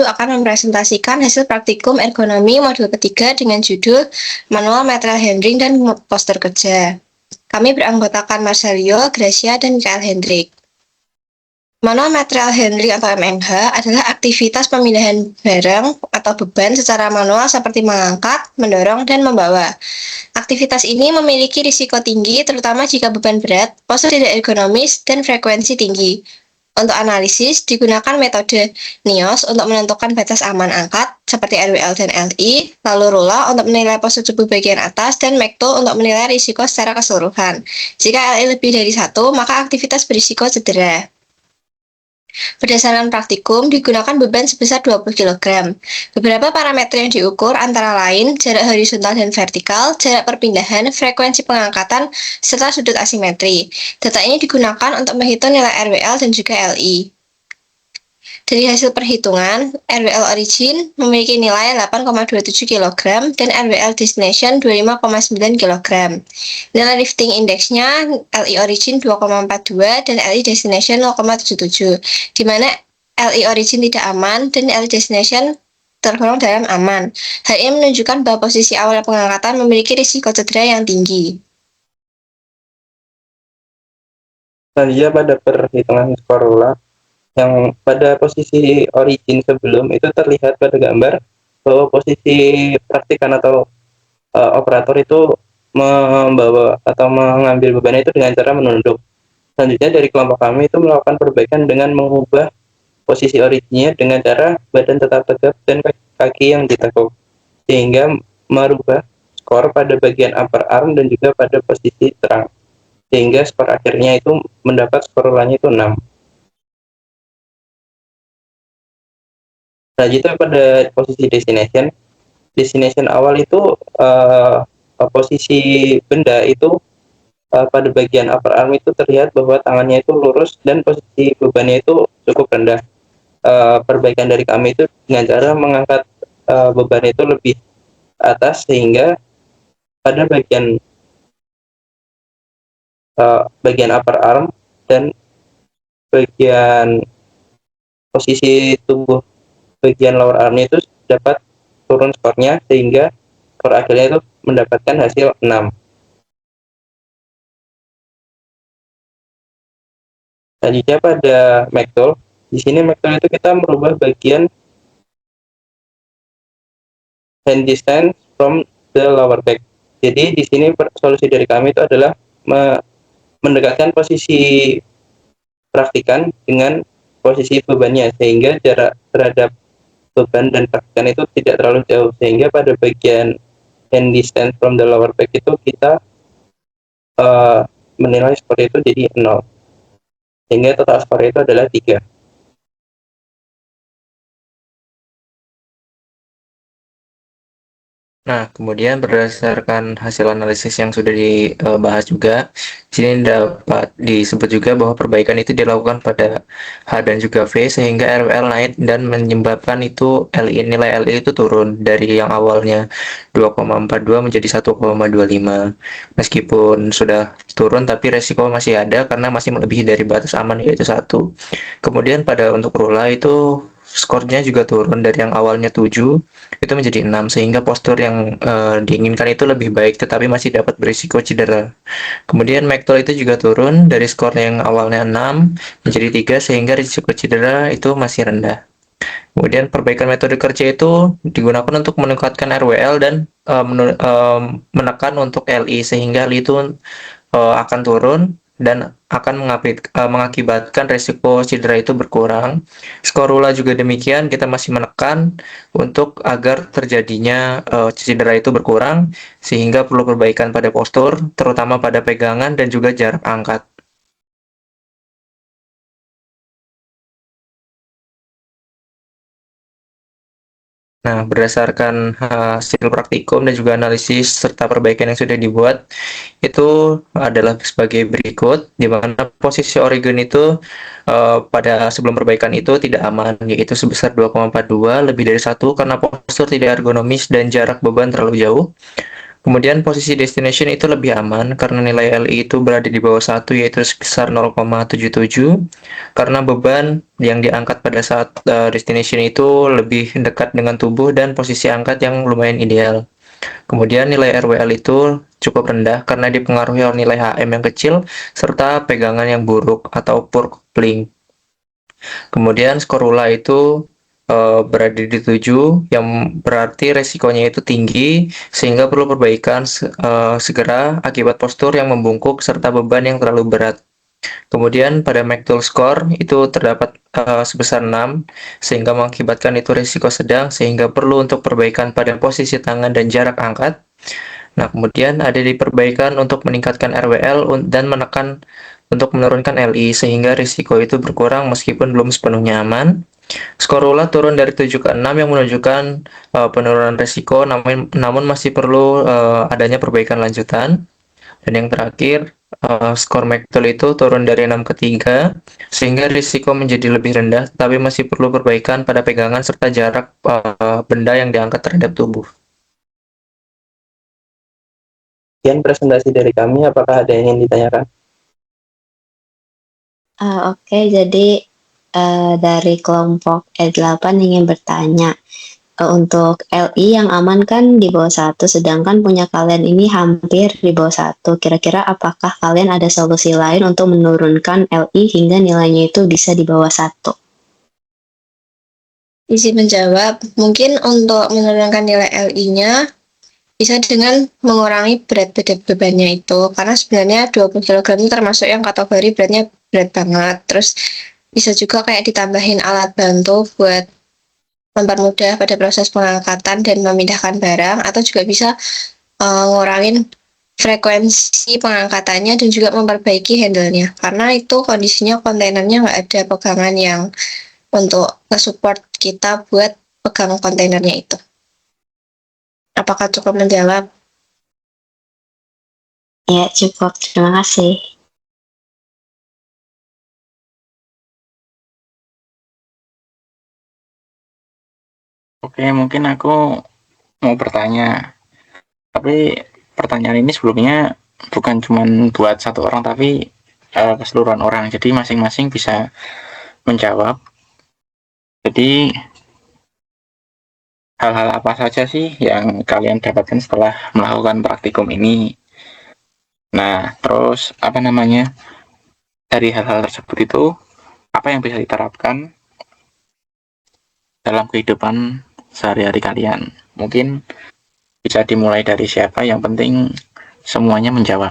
akan mempresentasikan hasil praktikum ergonomi modul ketiga dengan judul Manual Material Handling dan Poster Kerja. Kami beranggotakan Marcelio, Gracia, dan Mikael Hendrik. Manual Material Handling atau MMH adalah aktivitas pemindahan barang atau beban secara manual seperti mengangkat, mendorong, dan membawa. Aktivitas ini memiliki risiko tinggi terutama jika beban berat, postur tidak ergonomis, dan frekuensi tinggi. Untuk analisis, digunakan metode NIOS untuk menentukan batas aman angkat, seperti RWL dan LI, lalu RULA untuk menilai postur tubuh bagian atas, dan MECTOL untuk menilai risiko secara keseluruhan. Jika LI lebih dari 1, maka aktivitas berisiko cedera. Berdasarkan praktikum, digunakan beban sebesar 20 kg. Beberapa parameter yang diukur antara lain jarak horizontal dan vertikal, jarak perpindahan, frekuensi pengangkatan, serta sudut asimetri. Data ini digunakan untuk menghitung nilai RWL dan juga LI. Dari hasil perhitungan, RWL origin memiliki nilai 8,27 kg dan RWL destination 25,9 kg. Nilai lifting index-nya LI origin 2,42 dan LI destination 0,77, di mana LI origin tidak aman dan LI destination tergolong dalam aman. Hal ini menunjukkan bahwa posisi awal pengangkatan memiliki risiko cedera yang tinggi. Selanjutnya pada perhitungan skor RULA, yang pada posisi origin sebelum itu terlihat pada gambar bahwa posisi praktikan atau operator itu membawa atau mengambil beban itu dengan cara menunduk. Selanjutnya dari kelompok kami itu melakukan perbaikan dengan mengubah posisi originnya dengan cara badan tetap tegap dan kaki yang ditekuk, sehingga merubah skor pada bagian upper arm dan juga pada posisi terang, sehingga skor akhirnya itu mendapat skor RULA-nya itu 6. Selanjutnya pada posisi destination awal itu posisi benda itu pada bagian upper arm itu terlihat bahwa tangannya itu lurus dan posisi bebannya itu cukup rendah. Perbaikan dari kami itu dengan cara mengangkat beban itu lebih atas, sehingga pada bagian upper arm dan bagian posisi tubuh bagian lower arm itu dapat turun skornya, sehingga skor akhirnya itu mendapatkan hasil 6. Selanjutnya pada MECTOL, di sini MECTOL itu kita merubah bagian hand distance from the lower back. Jadi di sini solusi dari kami itu adalah mendekatkan posisi praktikan dengan posisi bebannya, sehingga jarak terhadap beban dan praktikan itu tidak terlalu jauh, sehingga pada bagian hand distance from the lower back itu kita menilai skor itu jadi 0, sehingga total skor itu adalah 3. Nah, kemudian berdasarkan hasil analisis yang sudah dibahas juga, di sini dapat disebut juga bahwa perbaikan itu dilakukan pada H dan juga V, sehingga RWL naik dan menyebabkan itu nilai LI itu turun dari yang awalnya 2,42 menjadi 1,25. Meskipun sudah turun, tapi resiko masih ada karena masih melebihi dari batas aman, yaitu 1. Kemudian pada untuk RULA itu skornya juga turun dari yang awalnya 7 itu menjadi 6, sehingga postur yang diinginkan itu lebih baik tetapi masih dapat berisiko cedera. Kemudian MECTOL itu juga turun dari skor yang awalnya 6 menjadi 3, sehingga risiko cedera itu masih rendah. Kemudian perbaikan metode kerja itu digunakan untuk meningkatkan RWL dan menekan untuk LI, sehingga LI itu akan turun dan akan mengakibatkan resiko cedera itu berkurang. Skor RULA juga demikian, kita masih menekan untuk agar terjadinya cedera itu berkurang, sehingga perlu perbaikan pada postur, terutama pada pegangan dan juga jarak angkat. Nah, berdasarkan hasil praktikum dan juga analisis serta perbaikan yang sudah dibuat, itu adalah sebagai berikut, di mana posisi origin itu pada sebelum perbaikan itu tidak aman, yaitu sebesar 2,42, lebih dari 1 karena postur tidak ergonomis dan jarak beban terlalu jauh. Kemudian posisi destination itu lebih aman karena nilai LI itu berada di bawah 1 yaitu sebesar 0,77 karena beban yang diangkat pada saat destination itu lebih dekat dengan tubuh dan posisi angkat yang lumayan ideal. Kemudian nilai RWL itu cukup rendah karena dipengaruhi oleh nilai HM yang kecil serta pegangan yang buruk atau poor coupling. Kemudian skor ULA itu berada di 7, yang berarti resikonya itu tinggi, sehingga perlu perbaikan segera akibat postur yang membungkuk serta beban yang terlalu berat. Kemudian pada McTool score itu terdapat sebesar 6, sehingga mengakibatkan itu risiko sedang, sehingga perlu untuk perbaikan pada posisi tangan dan jarak angkat. Nah, kemudian ada di perbaikan untuk meningkatkan RWL dan menekan untuk menurunkan LI, sehingga risiko itu berkurang meskipun belum sepenuhnya aman. Skor ULA turun dari 7 ke 6 yang menunjukkan penurunan risiko, namun masih perlu adanya perbaikan lanjutan. Dan yang terakhir, skor McTool itu turun dari 6 ke 3, sehingga risiko menjadi lebih rendah, tapi masih perlu perbaikan pada pegangan serta jarak benda yang diangkat terhadap tubuh. Sekian presentasi dari kami, apakah ada yang ingin ditanyakan? Oke, jadi dari kelompok E8 ingin bertanya, untuk LI yang aman kan di bawah 1, sedangkan punya kalian ini hampir di bawah 1. Kira-kira apakah kalian ada solusi lain untuk menurunkan LI hingga nilainya itu bisa di bawah 1? Izin menjawab, mungkin untuk menurunkan nilai LI-nya bisa dengan mengurangi berat bebannya itu, karena sebenarnya 20 kg itu termasuk yang kategori beratnya berat banget. Terus bisa juga kayak ditambahin alat bantu buat mempermudah pada proses pengangkatan dan memindahkan barang, atau juga bisa ngurangin frekuensi pengangkatannya dan juga memperbaiki handle-nya, karena itu kondisinya kontainernya nggak ada pegangan yang untuk nge-support kita buat pegang kontainernya itu. Apakah cukup menjawab? Ya, cukup. Terima kasih. Oke, mungkin aku mau bertanya. Tapi pertanyaan ini sebelumnya bukan cuma buat satu orang, tapi keseluruhan orang. Jadi masing-masing bisa menjawab. Jadi hal-hal apa saja sih yang kalian dapatkan setelah melakukan praktikum ini? Nah, terus apa namanya? Dari hal-hal tersebut itu apa yang bisa diterapkan dalam kehidupan sehari-hari kalian? Mungkin bisa dimulai dari siapa, yang penting semuanya menjawab.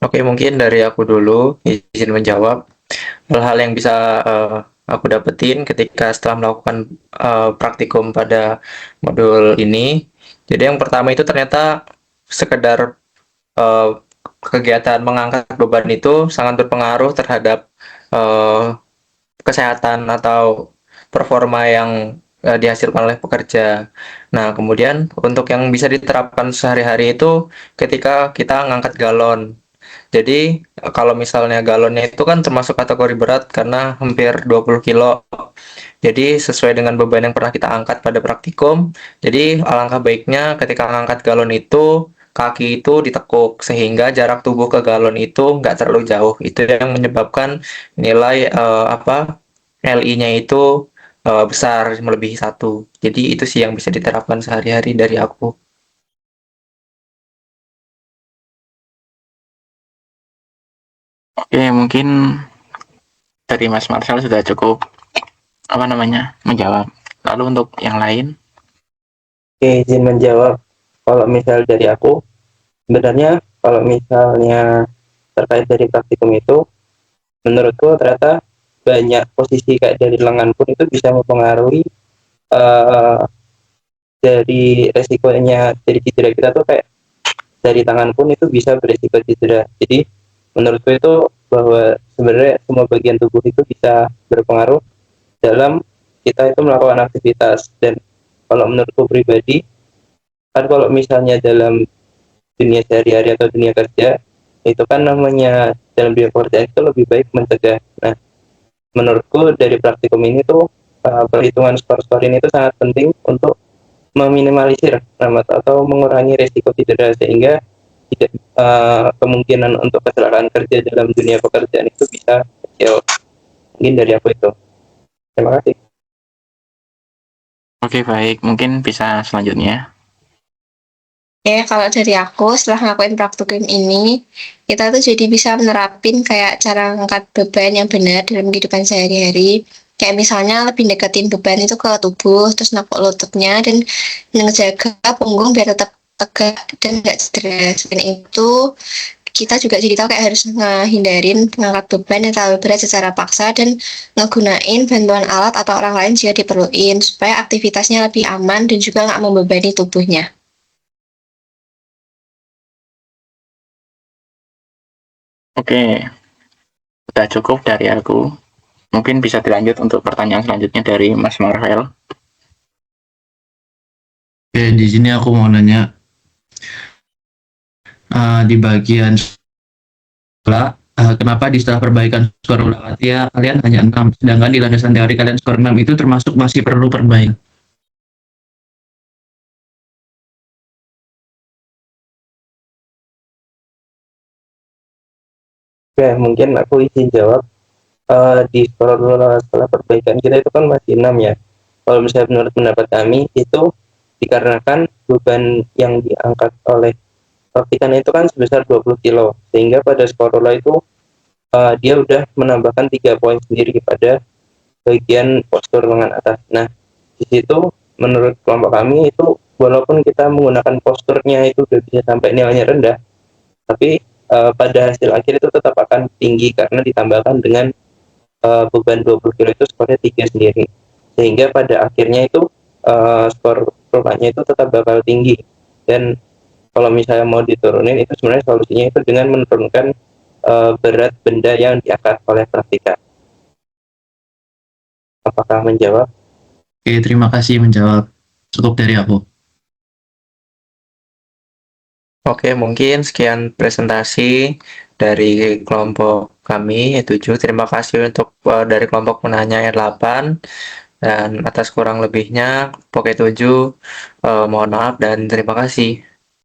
Oke, mungkin dari aku dulu izin menjawab hal-hal yang bisa aku dapetin ketika setelah melakukan praktikum pada modul ini. Jadi yang pertama itu ternyata sekedar kegiatan mengangkat beban itu sangat berpengaruh terhadap kesehatan atau performa yang dihasilkan oleh pekerja. Nah, kemudian untuk yang bisa diterapkan sehari-hari itu ketika kita ngangkat galon. Jadi, kalau misalnya galonnya itu kan termasuk kategori berat karena hampir 20 kilo. Jadi, sesuai dengan beban yang pernah kita angkat pada praktikum, jadi alangkah baiknya ketika ngangkat galon itu, kaki itu ditekuk sehingga jarak tubuh ke galon itu nggak terlalu jauh. Itu yang menyebabkan nilai LI-nya itu besar melebihi 1. Jadi, itu sih yang bisa diterapkan sehari-hari dari aku. Oke, mungkin dari Mas Marcel sudah cukup menjawab. Lalu untuk yang lain? Oke, izin menjawab. Kalau misal dari aku, sebenarnya kalau misalnya terkait dari praktikum itu, menurutku ternyata banyak posisi kayak dari lengan pun itu bisa mempengaruhi dari resikonya dari cedera kita tuh, kayak dari tangan pun itu bisa beresiko cedera. Jadi menurutku itu bahwa sebenarnya semua bagian tubuh itu bisa berpengaruh dalam kita itu melakukan aktivitas. Dan kalau menurutku pribadi, kan kalau misalnya dalam dunia sehari-hari atau dunia kerja, itu kan namanya dalam dunia kerja itu lebih baik mencegah. Nah, menurutku dari praktikum ini tuh perhitungan skor-skor ini tuh sangat penting untuk meminimalisir atau mengurangi risiko cedera sehingga tidak, kemungkinan untuk kecelakaan kerja dalam dunia pekerjaan itu bisa kecil. Mungkin dari aku itu. Terima kasih. Oke, baik. Mungkin bisa selanjutnya. Ya, kalau dari aku setelah ngelakuin praktikum ini, kita tuh jadi bisa menerapin kayak cara angkat beban yang benar dalam kehidupan sehari-hari. Kayak misalnya lebih deketin beban itu ke tubuh, terus napuk lututnya, dan menjaga punggung biar tetap tegak dan nggak cedera. Selain itu, kita juga jadi tahu kayak harus ngehindarin mengangkat beban yang terlalu berat secara paksa dan ngegunain bantuan alat atau orang lain jika diperluin, supaya aktivitasnya lebih aman dan juga nggak membebani tubuhnya. Oke, udah cukup dari aku. Mungkin bisa dilanjut untuk pertanyaan selanjutnya dari Mas Marvel. Oke, di sini aku mau nanya di bagian sekolah, kenapa di setelah perbaikan skor ulang kalian hanya 6, sedangkan di landasan teori kalian skor 6 itu termasuk masih perlu perbaikan. Oke, mungkin aku izin jawab. Di skala perbaikan kita itu kan masih 6 ya. Kalau misalnya menurut pendapat kami itu dikarenakan beban yang diangkat oleh praktikan itu kan sebesar 20 kilo, sehingga pada skorola itu dia udah menambahkan 3 poin sendiri pada bagian postur lengan atas. Nah, di situ menurut kelompok kami itu walaupun kita menggunakan posturnya itu udah bisa sampai nilainya rendah, tapi pada hasil akhir itu tetap akan tinggi karena ditambahkan dengan beban 20 kilo itu skornya 3 sendiri, sehingga pada akhirnya itu skor rumahnya itu tetap bakal tinggi. Dan kalau misalnya mau diturunin itu sebenarnya solusinya itu dengan menurunkan berat benda yang diangkat oleh praktikan. Apakah menjawab? Oke, terima kasih menjawab. Cukup dari aku. Oke, mungkin sekian presentasi dari kelompok kami, Y7. Terima kasih untuk dari kelompok penanya Y8. Dan atas kurang lebihnya, kelompok Y7, mohon maaf dan terima kasih.